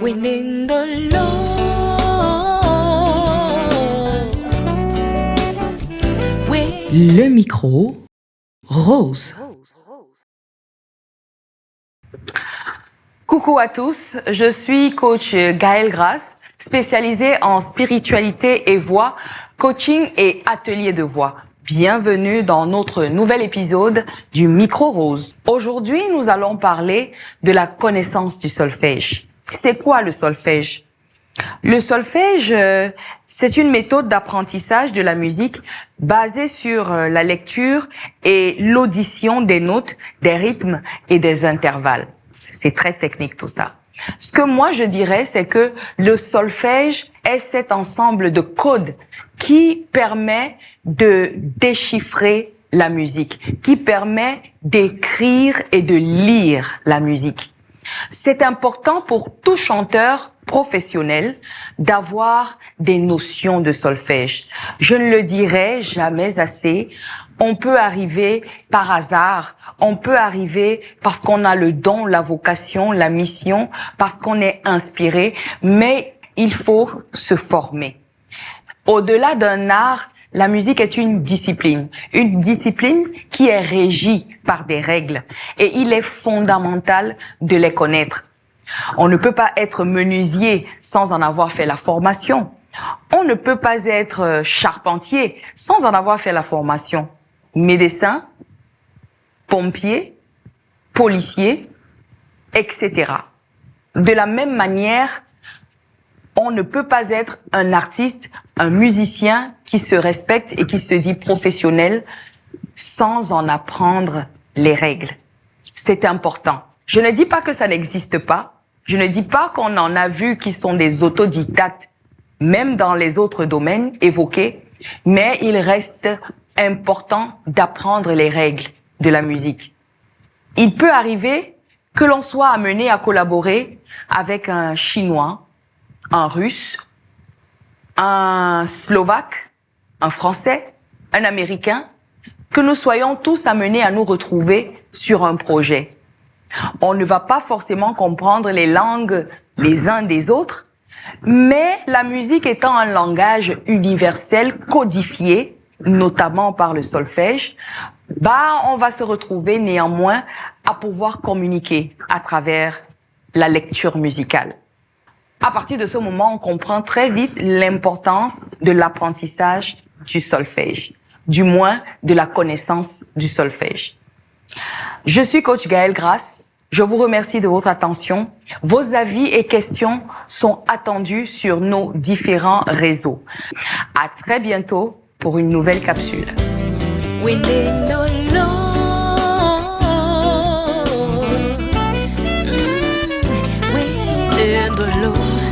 Winning the Lord. Le micro, Rose. Coucou à tous, je suis coach Gaëlle Grasse, spécialisée en spiritualité et voix, coaching et atelier de voix. Bienvenue dans notre nouvel épisode du Micro Rose. Aujourd'hui, nous allons parler de la connaissance du solfège. C'est quoi le solfège? Le solfège, c'est une méthode d'apprentissage de la musique basée sur la lecture et l'audition des notes, des rythmes et des intervalles. C'est très technique tout ça. Ce que moi je dirais, c'est que le solfège est cet ensemble de codes qui permet de déchiffrer la musique, qui permet d'écrire et de lire la musique. C'est important pour tout chanteur professionnel d'avoir des notions de solfège. Je ne le dirai jamais assez. On peut arriver par hasard, on peut arriver parce qu'on a le don, la vocation, la mission, parce qu'on est inspiré, mais il faut se former. Au-delà d'un art, la musique est une discipline qui est régie par des règles et il est fondamental de les connaître. On ne peut pas être menuisier sans en avoir fait la formation. On ne peut pas être charpentier sans en avoir fait la formation. Médecin, pompier, policier, etc. De la même manière, on ne peut pas être un artiste, un musicien qui se respecte et qui se dit professionnel sans en apprendre les règles. C'est important. Je ne dis pas que ça n'existe pas. Je ne dis pas qu'on en a vu qui sont des autodidactes, même dans les autres domaines évoqués, mais il reste important d'apprendre les règles de la musique. Il peut arriver que l'on soit amené à collaborer avec un Chinois, un Russe, un Slovaque, un Français, un Américain, que nous soyons tous amenés à nous retrouver sur un projet. On ne va pas forcément comprendre les langues les uns des autres, mais la musique étant un langage universel codifié, notamment par le solfège, on va se retrouver néanmoins à pouvoir communiquer à travers la lecture musicale. À partir de ce moment, on comprend très vite l'importance de l'apprentissage du solfège, du moins de la connaissance du solfège. Je suis coach Gaëlle Grasse. Je vous remercie de votre attention. Vos avis et questions sont attendus sur nos différents réseaux. À très bientôt pour une nouvelle capsule. Winning the Lord. Winning the Lord.